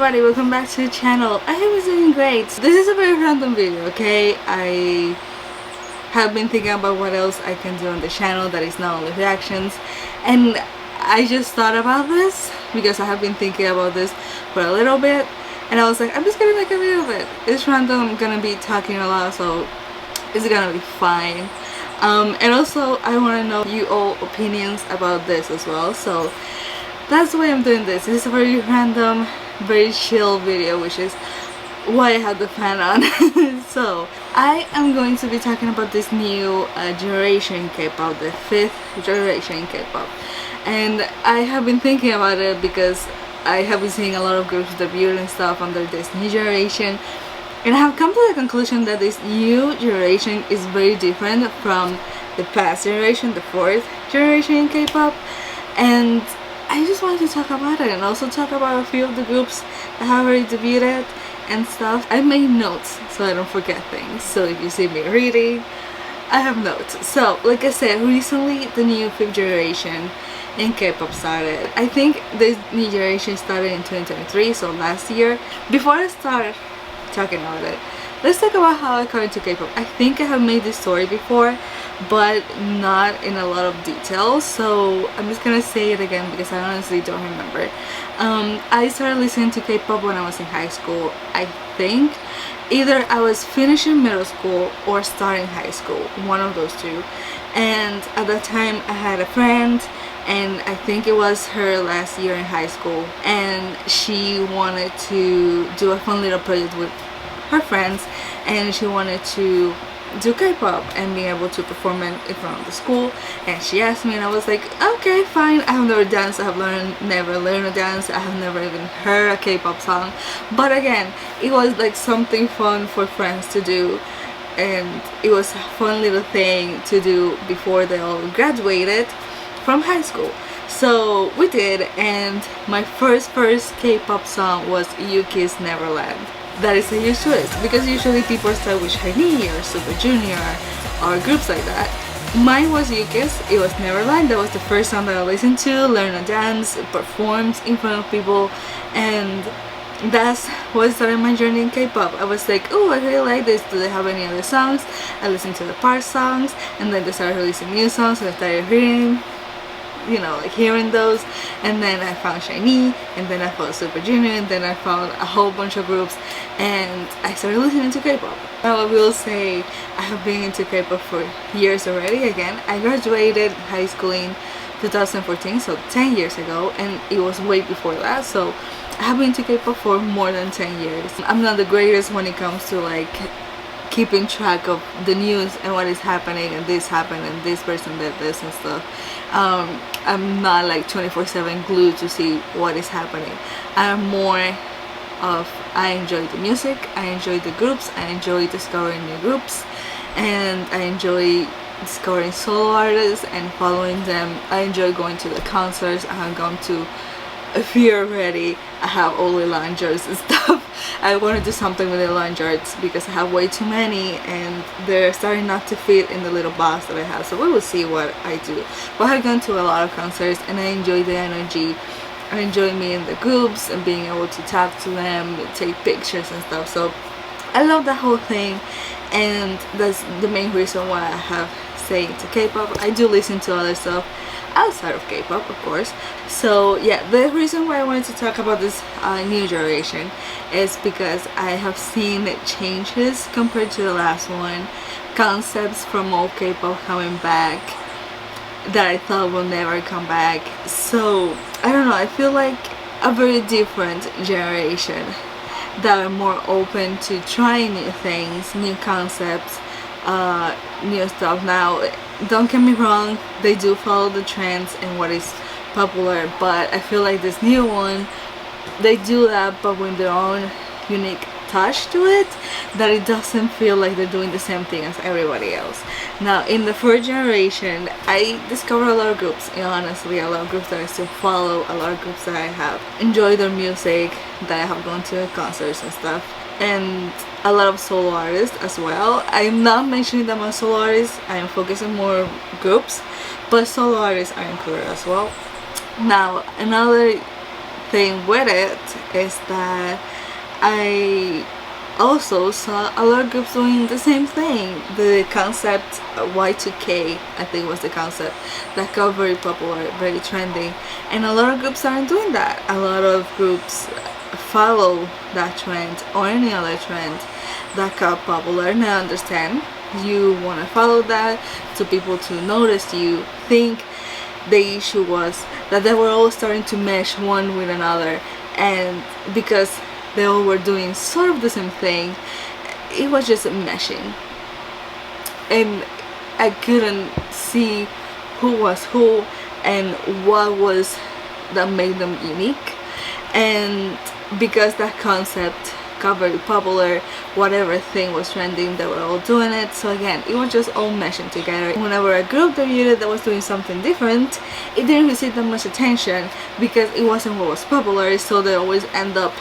everybody, welcome back to the channel. I hope it's doing great. This is a very random video, okay? I have been thinking about what else I can do on the channel that is not only reactions, and I just thought about this because I have been thinking about this for a little bit, and I was like, I'm just gonna make a video of it. It's random, I'm gonna be talking a lot, so it's gonna be fine. And also I want to know you all opinions about this as well, so that's why I'm doing this. This is a very random, very chill video, which is why I had the fan on. So I am going to be talking about this new generation K-pop, the 5th generation K-pop, and I have been thinking about it because I have been seeing a lot of groups debut and stuff under this new generation, and I have come to the conclusion that this new generation is very different from the past generation, the 4th generation in K-pop, and I just wanted to talk about it and also talk about a few of the groups that have already debuted and stuff. I made notes so I don't forget things, so if you see me reading, I have notes. So like I said, recently the new 5th generation in K-pop started. I think this new generation started in 2023, so last year. Before I start talking about it, let's talk about how I got into K-pop. I think I have made this story before, but not in a lot of detail, so I'm just gonna say it again because I honestly don't remember. I started listening to K-pop when I was in high school. I think either I was finishing middle school or starting high school, one of those two, and at that time I had a friend, and I think it was her last year in high school, and she wanted to do a fun little project with her friends, and she wanted to do K-pop and being able to perform it in front of the school, and she asked me, and I was like, okay, fine. I have never danced, I have never learned to dance, I have never even heard a K-pop song, but again, it was like something fun for friends to do, and it was a fun little thing to do before they all graduated from high school. So we did, and my first K-pop song was U-KISS Neverland. That is a huge twist because usually people start with SHINee or Super Junior or groups like that. Mine was U-KISS, it was Neverland. That was the first song that I listened to, learned to dance, performed in front of people, and that's what started my journey in K-pop. I was like, oh, I really like this, do they have any other songs? I listened to the Park songs, and then they started releasing new songs, so I started reading, you know, like hearing those, and then I found SHINee, and then I found Super Junior, and then I found a whole bunch of groups, and I started listening to K-pop. Now I will say I have been into K-pop for years already. Again, I graduated high school in 2014, so 10 years ago, and it was way before that, so I have been into K-pop for more than 10 years. I'm not the greatest when it comes to like keeping track of the news and what is happening, and this happened and this person did this and stuff. I'm not like 24/7 glued to see what is happening. I'm more of, I enjoy the music, I enjoy the groups, I enjoy discovering new groups, and I enjoy discovering solo artists and following them. I enjoy going to the concerts. I have gone to a few already. I have all the lanyards and stuff. I want to do something with the lanyards because I have way too many and they're starting not to fit in the little box that I have, so we will see what I do. But I've gone to a lot of concerts and I enjoy the energy. I enjoy meeting the groups and being able to talk to them, take pictures and stuff, so I love the whole thing, and that's the main reason why I have stayed into K-pop. I do listen to other stuff outside of K-pop, of course. So yeah, the reason why I wanted to talk about this new generation is because I have seen changes compared to the last one, concepts from old K-pop coming back that I thought will never come back. So I don't know, I feel like a very different generation that are more open to trying new things, new concepts, new stuff. Now don't get me wrong, they do follow the trends and what is popular, but I feel like this new one, they do that but with their own unique touch to it, that it doesn't feel like they're doing the same thing as everybody else. Now in the 4th generation, I discovered a lot of groups, and honestly a lot of groups that I still follow, a lot of groups that I have enjoyed their music, that I have gone to concerts and stuff, and a lot of solo artists as well. I'm not mentioning them as solo artists, I am focusing more on groups, but solo artists are included as well. Now another thing with it is that I also saw a lot of groups doing the same thing. The concept Y2K, I think was the concept, that got very popular, very trending, and a lot of groups aren't doing that. A lot of groups follow that trend or any other trend that got popular. Now I understand you want to follow that so people to notice you. Think the issue was that they were all starting to mesh one with another, and because they all were doing sort of the same thing, it was just meshing, and I couldn't see who was who and what was that made them unique. And because that concept got very popular, whatever thing was trending, they were all doing it. So again, it was just all meshing together. Whenever a group debuted that was doing something different, it didn't receive that much attention because it wasn't what was popular, so they always end up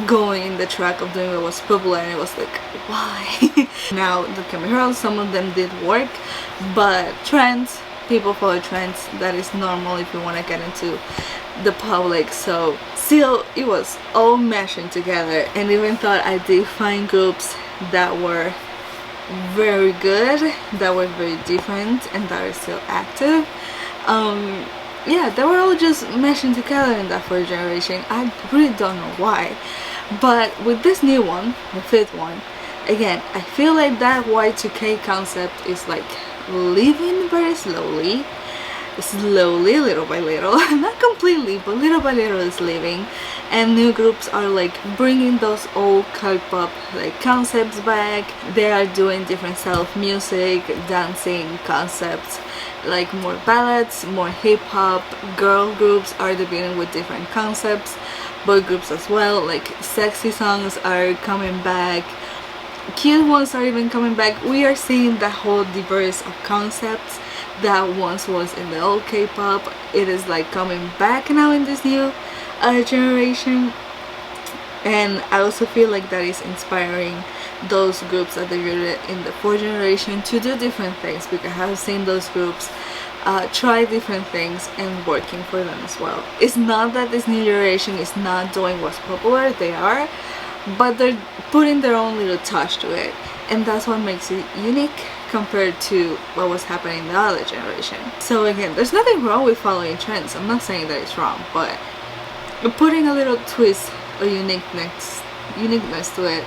going in the track of doing what was popular, and it was like, why? Now, don't get me wrong, some of them did work, but trends, people follow trends. That is normal if you want to get into the public. So still, it was all meshing together, and even thought I did find groups that were very good, that were very different, and that are still active. Yeah, they were all just meshing together in that fourth generation. I really don't know why, but with this new one, the fifth one, again, I feel like that Y2K concept is like leaving very slowly, little by little. Not completely, but little by little is leaving, and new groups are like bringing those old K-pop like concepts back. They are doing different style of music, dancing concepts, like more ballads, more hip-hop. Girl groups are debuting with different concepts, boy groups as well, like sexy songs are coming back, cute ones are even coming back. We are seeing the whole diverse of concepts that once was in the old K-pop. It is like coming back now in this new generation, and I also feel like that is inspiring those groups that debuted in the fourth generation to do different things, because I have seen those groups try different things and working for them as well. It's not that this new generation is not doing what's popular, they are, but they're putting their own little touch to it, and that's what makes it unique compared to what was happening in the other generation. So again, there's nothing wrong with following trends. I'm not saying that it's wrong, but putting a little twist or uniqueness to it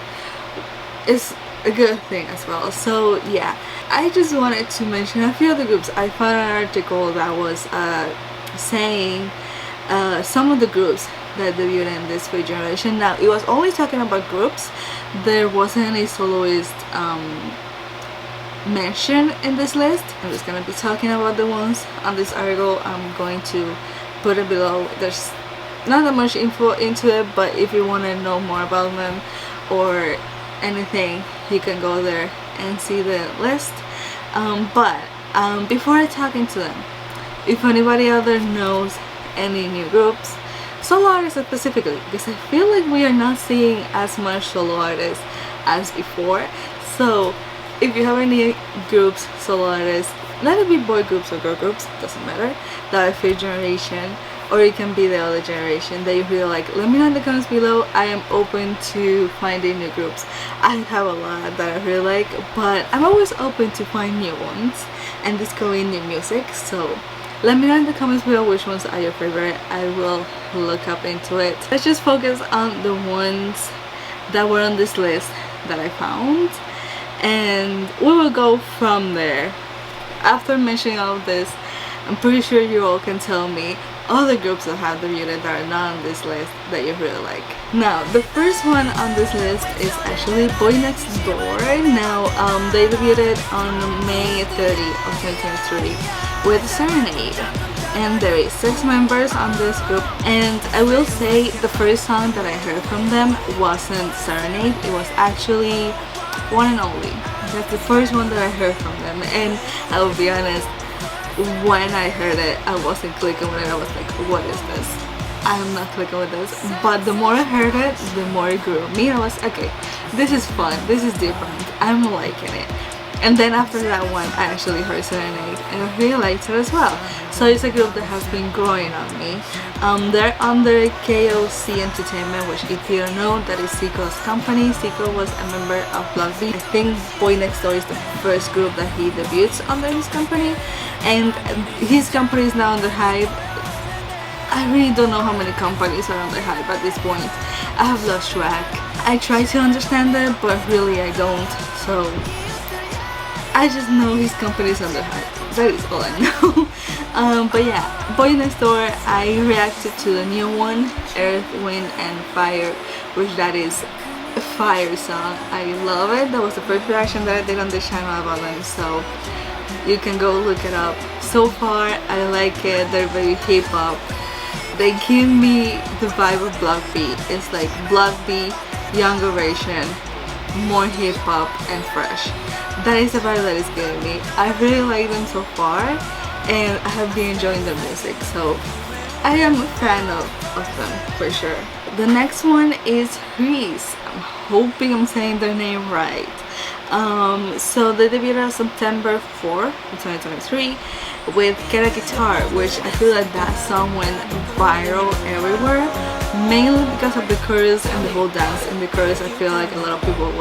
is a good thing as well. So yeah, I just wanted to mention a few other groups. I found an article that was saying some of the groups that debuted in this fifth generation. Now, it was only talking about groups. There wasn't any soloist mentioned in this list. I'm just gonna be talking about the ones on this article. I'm going to put it below. There's not that much info into it, but if you want to know more about them or anything, you can go there and see the list. But before I talk into them, if anybody out there knows any new groups, solo artists specifically, because I feel like we are not seeing as much solo artists as before. So if you have any groups, solo artists, let it be boy groups or girl groups, doesn't matter, that are fifth generation, or it can be the other generation that you really like, let me know in the comments below. I am open to finding new groups. I have a lot that I really like, but I'm always open to find new ones and discovering new music. So let me know in the comments below which ones are your favorite. I will look up into it. Let's just focus on the ones that were on this list that I found, and we will go from there. After mentioning all of this, I'm pretty sure you all can tell me other groups that have debuted that are not on this list that you really like. Now, the first one on this list is actually Boy Next Door. Now, they debuted on May 30 of 2023 with Serenade, and there is 6 members on this group. And I will say the first song that I heard from them wasn't Serenade, it was actually One and Only. That's the first one that I heard from them, and I will be honest, when I heard it, I wasn't clicking with it. I was like, what is this? I'm not clicking with this. But the more I heard it, the more it grew on me. I was okay, this is fun, this is different, I'm liking it. And then after that one, I actually heard Serenade and I really liked it as well. So it's a group that has been growing on me. They're under KOC Entertainment, which if you don't know, that is Zico's company. Zico was a member of Block B. I think Boy Next Door is the first group that he debuts under his company, and his company is now under Hype. I really don't know how many companies are under Hype at this point. I have lost track. I try to understand it, but really I don't. So I just know his company is under Hype. That is all I know. But yeah, Boy Next Door, I reacted to the new one, Earth, Wind and Fire, which that is a fire song. I love it. That was the first reaction that I did on the channel about them, so you can go look it up. So far, I like it. They're very hip hop. They give me the vibe of Block B. It's like Block B, younger version, more hip hop and fresh. That is the vibe that is giving me. I really like them so far, and I have been enjoying their music, so I am a fan of them for sure. The next one is Reese. I'm hoping I'm saying their name right. So they debuted on September 4th, 2023 with Get a Guitar, which I feel like that song went viral everywhere, mainly because of the chorus and the whole dance. In the chorus, I feel like a lot of people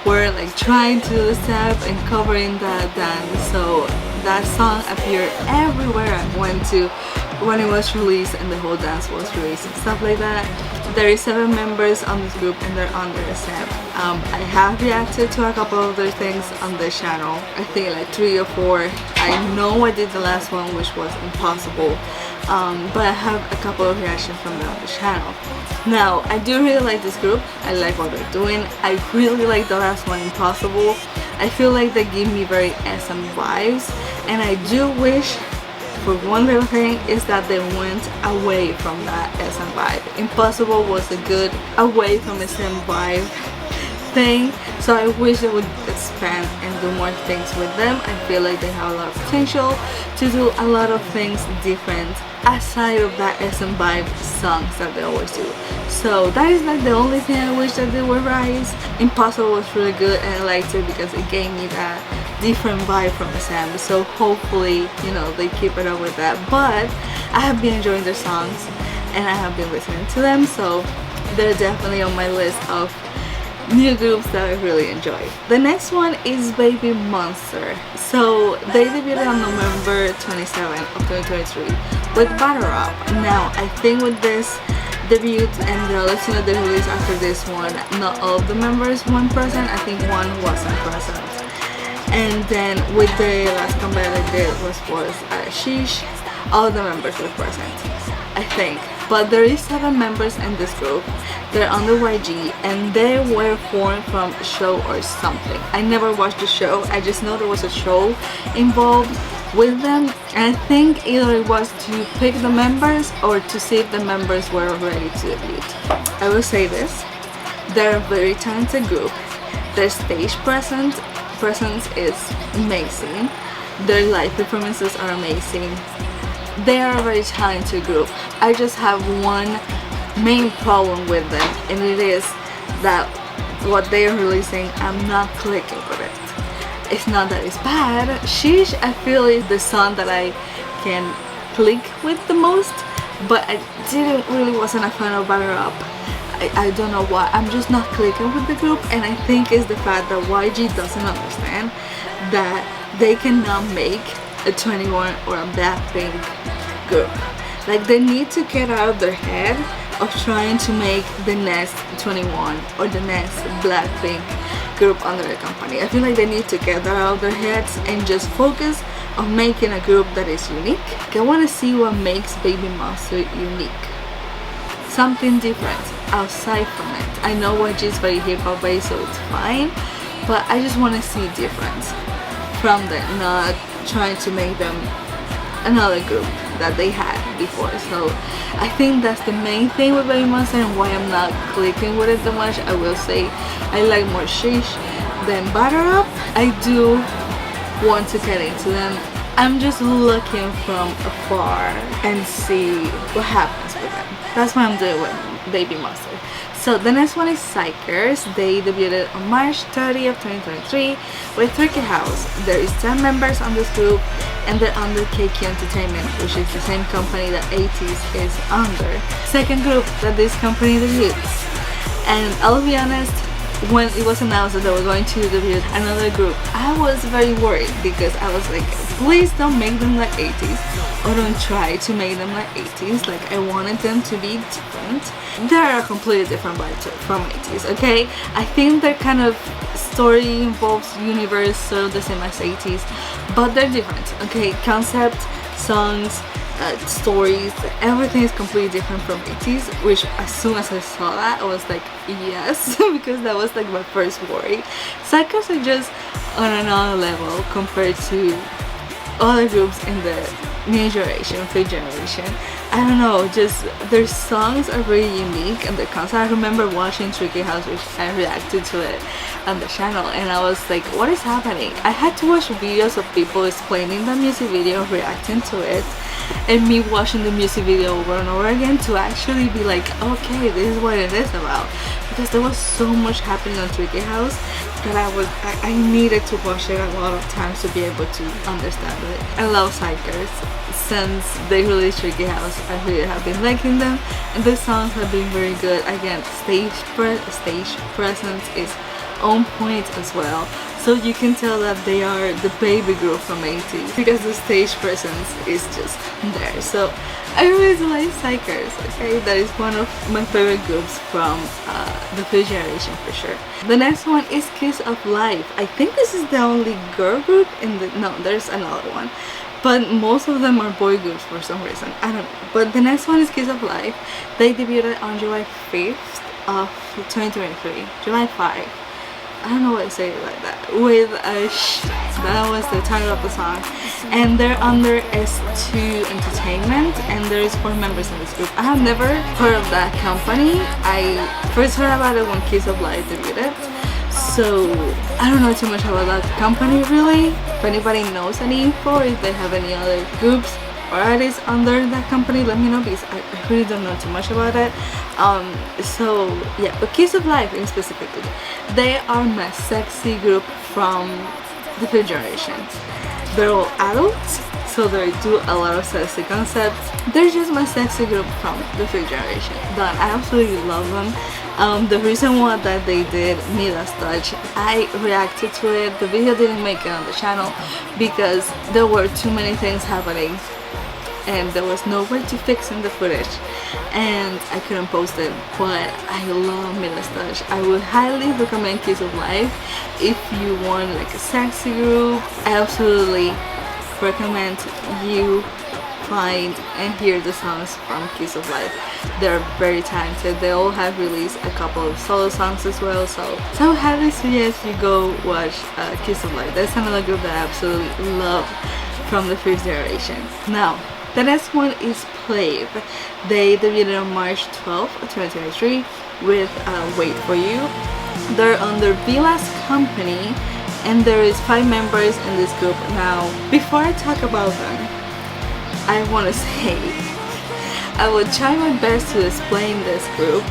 were like trying to do the step and covering that dance, so that song appeared everywhere I went to when it was released and the whole dance was released and stuff like that. There is 7 members on this group and they're under the set. I have reacted to a couple of their things on the channel. I think like 3 or 4. I know I did the last one, which was Impossible, but I have a couple of reactions from them on the channel. Now, I do really like this group. I like what they're doing. I really like the last one, Impossible. I feel like they give me very SM vibes, and I do wish for one little thing is that they went away from that SM vibe. Impossible was a good away from SM vibe thing, so I wish they would expand and do more things with them. I feel like they have a lot of potential to do a lot of things different aside of that SM vibe songs that they always do. So that is like the only thing I wish that they were Rise. Impossible was really good and I liked it because it gave me that different vibe from SM, so hopefully, you know, they keep it up with that. But I have been enjoying their songs and I have been listening to them, so they're definitely on my list of new groups that I really enjoy. The next one is Baby Monster. So they debuted on November 27th of 2023 with Batter Up. Now I think with this debut and the other single they released after this one, not all of the members were present. I think one wasn't present. And then with the last comeback I did was Sheesh, all the members were present, I think. But there is 7 members in this group. They're under YG and they were formed from a show or something. I never watched the show, I just know there was a show involved with them, and I think either it was to pick the members or to see if the members were ready to debut. I will say this, they're a very talented group. Their stage presence is amazing. Their live performances are amazing. They are a very talented group. I just have one main problem with them, and it is that what they are releasing, I'm not clicking with it. It's not that it's bad. Sheesh, I feel is the song that I can click with the most, but I wasn't a fan of Batter Up. I don't know why. I'm just not clicking with the group, and I think it's the fact that YG doesn't understand that they cannot make a 21 or a Blackpink group. Like, they need to get out of their head of trying to make the next 21 or the next Blackpink group under the company. I feel like they need to get that out of their heads and just focus on making a group that is unique. I want to see what makes Baby Monster unique. Something different outside from it. I know YG is very hip hop based, so it's fine, but I just want to see difference from them, not trying to make them another group that they had before. So I think that's the main thing with Baby Monster and why I'm not clicking with it that much. I will say I like more Sheesh than Batter Up. I do want to get into them. I'm just looking from afar and see what happens with them. That's what I'm doing with Baby Monster. So the next one is Psychers. They debuted on March 30th, 2023 with Turkey House. There is 10 members on this group and they're under KQ Entertainment, which is the same company that ATEEZ is under. Second group that this company debuts. And I'll be honest, when it was announced that they were going to debut another group, I was very worried because I was like, please don't make them like ATEEZ, or don't try to make them like ATEEZ. Like, I wanted them to be different. They're a completely different vibe from ATEEZ, okay? I think their kind of story involves universe sort of the same as ATEEZ, but they're different, okay? Concept, songs, stories, everything is completely different from ATEEZ, which as soon as I saw that I was like, yes, because that was like my first worry. Psychers are just on another level compared to other groups in the new generation, fifth generation. I don't know, just their songs are very unique and the concept. I remember watching Turkey House, which I reacted to it on the channel, and I was like, what is happening? I had to watch videos of people explaining the music video, reacting to it, and me watching the music video over and over again to actually be like, okay, this is what it is about. Because there was so much happening on Turkey House that I needed to watch it a lot of times to be able to understand it. I love Psychers. Since they released Turkey House, I really have been liking them, and the songs have been very good. Again, stage presence is on point as well, so you can tell that they are the baby group from ATEEZ because the stage presence is just there. So I really like Psychers, okay? That is one of my favorite groups from the fifth generation for sure. The next one is Kiss of Life. I think this is the only girl group in the, no, there's another one, but most of them are boy groups for some reason, I don't know. But the next one is Kiss of Life. They debuted on July 5th of 2023, July 5. I don't know why I say it like that. With that was the title of the song, and they're under S2 Entertainment, and there is 4 members in this group. I have never heard of that company. I first heard about it when Kiss of Life debuted, so I don't know too much about that company really. If anybody knows any info, if they have any other groups or artists under that company, let me know, because I really don't know too much about it. So yeah, but Kiss of Life in specifically, they are my sexy group from the fifth generation. They're all adults, so they do a lot of sexy concepts. They're just my sexy group from the fifth generation. Done. I absolutely love them. The reason why that they did Midas Touch, I reacted to it. The video didn't make it on the channel because there were too many things happening and there was no way to fix in the footage, and I couldn't post it. But I love Midas Touch. I would highly recommend Kiss of Life if you want like a sexy group. I absolutely recommend you find and hear the songs from Kiss of Life. They're very talented. They all have released a couple of solo songs as well, so I highly suggest you go watch Kiss of Life. That's another group that I absolutely love from the fifth generation. Now the next one is Plave. They debuted on March 12th, 2023 with Wait For You. They're under Vila's company, and there is 5 members in this group. Now, before I talk about them, I want to say I will try my best to explain this group.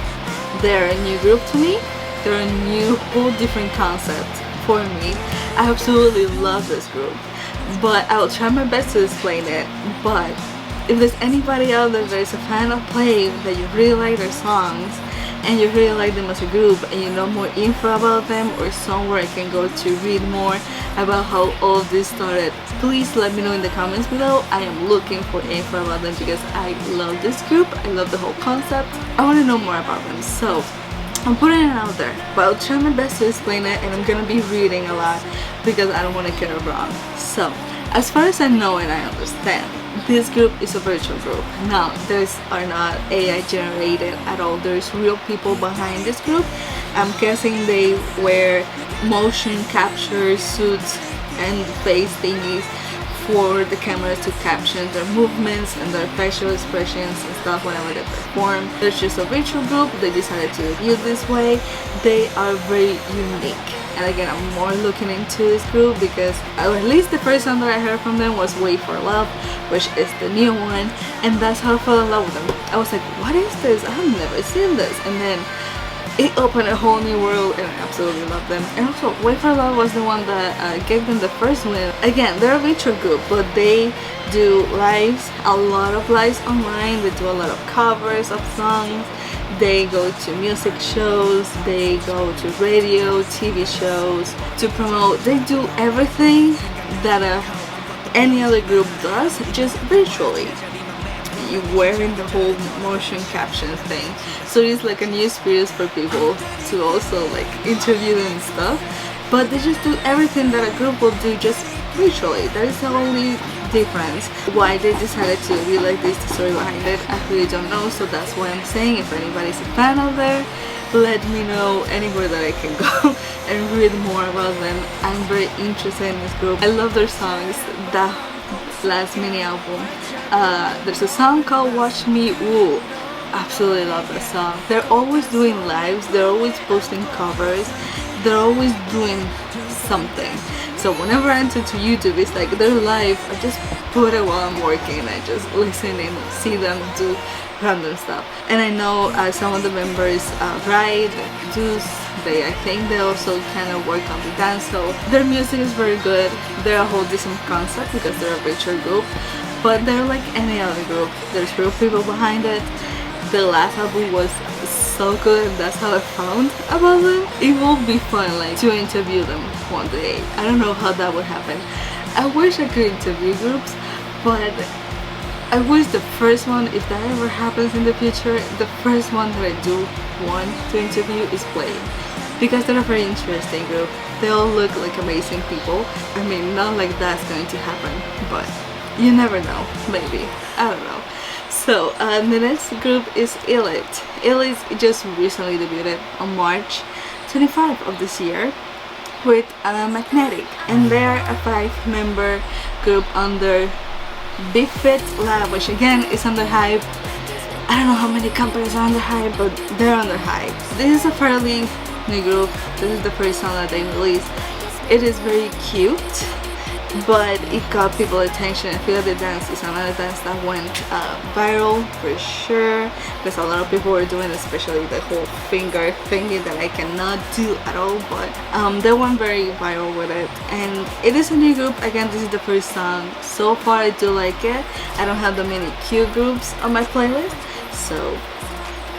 They're a new group to me. They're a new, whole different concept for me. I absolutely love this group, but I will try my best to explain it. But if there's anybody out there that is a fan of Plave, that you really like their songs and you really like them as a group, and you know more info about them or somewhere I can go to read more about how all of this started, please let me know in the comments below. I am looking for info about them because I love this group. I love the whole concept. I want to know more about them, so I'm putting it out there, but I'll try my best to explain it, and I'm gonna be reading a lot because I don't want to get it wrong. So as far as I know and I understand, this group is a virtual group. Now, these are not AI generated at all. There's real people behind this group. I'm guessing they wear motion capture suits and face thingies for the cameras to capture their movements and their facial expressions and stuff whenever they perform. They're just a virtual group. They decided to debut this way. They are very unique. And again, I'm more looking into this group because, or at least the first song that I heard from them was Wait For Love, which is the new one, and that's how I fell in love with them. I was like, what is this? I have never seen this. And then it opened a whole new world, and I absolutely love them. And also, Wait for Love was the one that gave them the first win. Again, they're a virtual group, but they do lives, a lot of lives online. They do a lot of covers of songs. They go to music shows, they go to radio, TV shows to promote. They do everything that any other group does, just virtually. You wearing the whole motion caption thing, so it's like a new experience for people to also like interview them and stuff, but they just do everything that a group will do just virtually. That is the only difference. Why they decided to be like this, the story behind it, I really don't know. So that's why I'm saying, if anybody's a fan out there, let me know anywhere that I can go and read more about them. I'm very interested in this group. I love their songs. The last mini album, there's a song called Watch Me Woo. Absolutely love that song. They're always doing lives, they're always posting covers, they're always doing something. So whenever I enter to YouTube, it's like they're live. I just put it while I'm working. I just listen and see them do random stuff. And I know some of the members write, produce. I think they also kind of work on the dance. So their music is very good. They're a whole different concept because they're a virtual group, but they're like any other group. There's real people behind it. The last album was so good, and that's how I found about them. It will be fun like to interview them one day. I don't know how that would happen. I wish I could interview groups, but I wish the first one, if that ever happens in the future, the first one that I do want to interview is Play, because they're a very interesting group. They all look like amazing people. I mean, not like that's going to happen, but you never know, maybe. I don't know. So the next group is Elite. Elite just recently debuted on March 25 of this year with Magnetic, and they're a 5-member group under Big Fit Lab, which again is under Hype. I don't know how many companies are under Hype, but they're under Hype. This is a fairly new group. This is the first song that they released. It is very cute, but it got people's attention. I feel the dance is another dance that went viral for sure, because a lot of people were doing, especially the whole finger thingy that I cannot do at all, but they went very viral with it. And it is a new group. Again, this is the first song. So far I do like it. I don't have that many cute groups on my playlist, so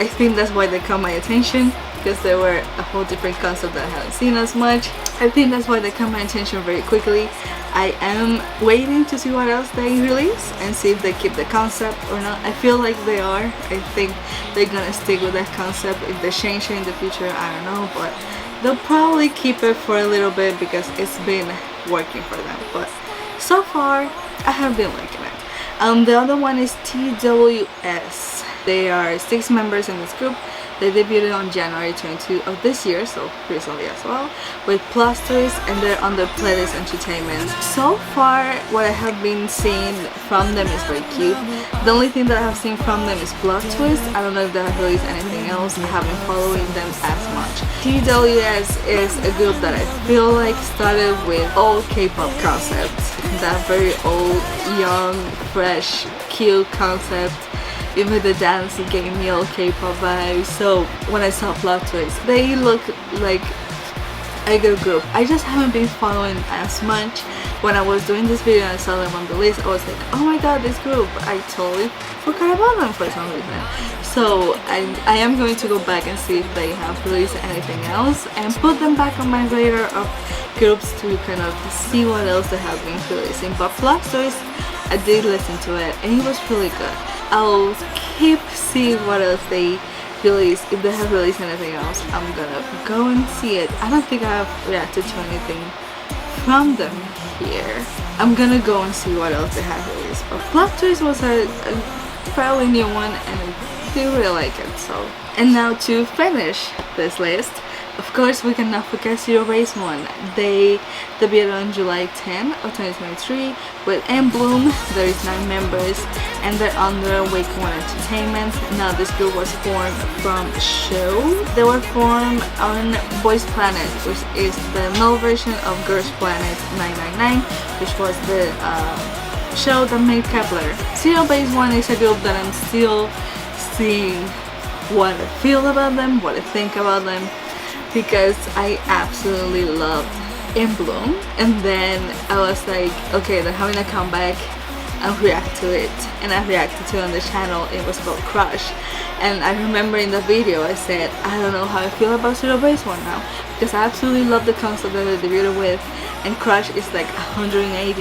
I think that's why they caught my attention, because they were a whole different concept that I haven't seen as much. I think that's why they caught my attention very quickly. I am waiting to see what else they release and see if they keep the concept or not. I feel like they are. I think they're gonna stick with that concept. If they change it in the future, I don't know, but they'll probably keep it for a little bit because it's been working for them. But so far, I have been liking it. The other one is TWS. They are 6 members in this group. They debuted on January 22 of this year, so recently as well, with Plot Twist, and they're under Playlist Entertainment. So far, what I have been seeing from them is very cute. The only thing that I have seen from them is Plot Twist. I don't know if they have released anything else. I haven't following them as much. TWS is a group that I feel like started with old K-pop concepts. That very old, young, fresh, cute concept. Even the dance gave me all K-pop vibes. So when I saw Plot Twist, they look like a good group. I just haven't been following as much. When I was doing this video and I saw them on the list, I was like, oh my god, this group. I totally forgot about them for some reason. So I am going to go back and see if they have released anything else and put them back on my radar of groups to kind of see what else they have been releasing. But Plot Twist, I did listen to it and it was really good. I'll keep seeing what else they release. If they have released anything else, I'm gonna go and see it. I don't think I have reacted to anything from them here. I'm gonna go and see what else they have released. But Plot Twist was a fairly new one and I do really like it. So, and now to finish this list, of course, we cannot forget Zero Base One. They debuted on July 10 of 2023 with Bloom. There is 9 members and they're under Wake One Entertainment. Now this group was formed from Show. They were formed on Boys Planet, which is the male version of Girls Planet 999, which was the show that made Kepler. Zero Base One is a group that I'm still seeing what I feel about them, what I think about them, because I absolutely loved In Bloom. And then I was like, okay, they're having a comeback, I'll react to it. And I reacted to it on the channel. It was called Crush. And I remember in the video I said, I don't know how I feel about Zero Base One now, because I absolutely love the concept that they debuted with, and Crush is like 180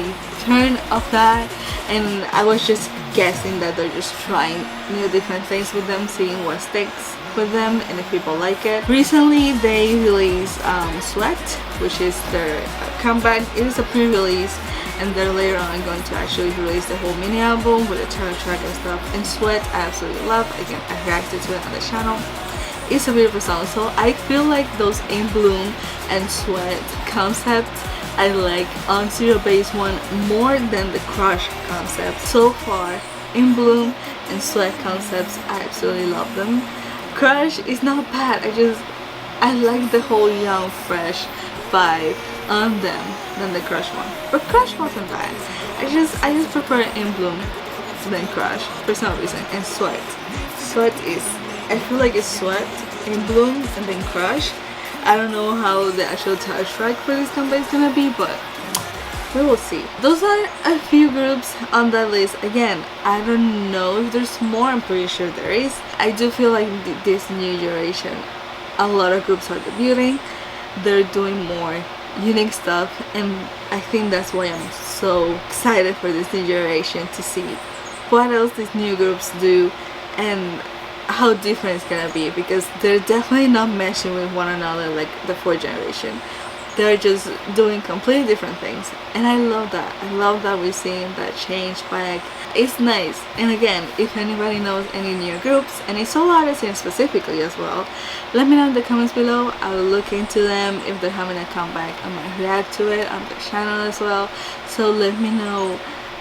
turn of that. And I was just guessing that they're just trying new different things with them, seeing what sticks with them and if people like it. Recently they released Sweat, which is their comeback. It is a pre-release, and then later on I'm going to actually release the whole mini album with a title track and stuff. And Sweat I absolutely love. Again, I reacted to it on the channel. It's a beautiful song, so I feel like those In Bloom and Sweat concepts I like on Zero Base One more than the Crush concept. So far, In Bloom and Sweat concepts, I absolutely love them. Crush is not bad, I like the whole young, fresh vibe on them than the Crush one. But Crush wasn't bad. I just prefer In Bloom than Crush for some reason. And Sweat. Sweat is, I feel like it's Sweat, In Bloom, and then Crush. I don't know how the actual title track for this comeback is gonna be, but we will see. Those are a few groups on that list. Again, I don't know if there's more. I'm pretty sure there is. I do feel like this new generation, a lot of groups are debuting. They're doing more unique stuff, and I think that's why I'm so excited for this new generation, to see what else these new groups do and how different it's gonna be, because they're definitely not meshing with one another like the fourth generation. They're just doing completely different things, and I love that. I love that we're seeing that change back. It's nice. And again, if anybody knows any new groups, any solo artists specifically as well, let me know in the comments below. I'll look into them. If they're having a comeback, I might react to it on the channel as well. So let me know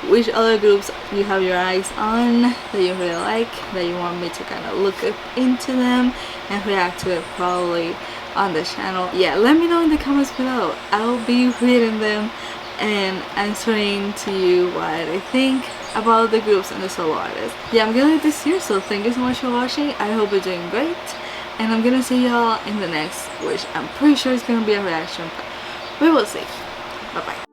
which other groups you have your eyes on that you really like, that you want me to kind of look into them and react to it probably on the channel. Yeah, let me know in the comments below. I'll be reading them and answering to you what I think about the groups and the solo artists. Yeah, I'm gonna leave this here, so thank you so much for watching. I hope you're doing great, and I'm gonna see y'all in the next, which I'm pretty sure is gonna be a reaction, but we will see. Bye bye.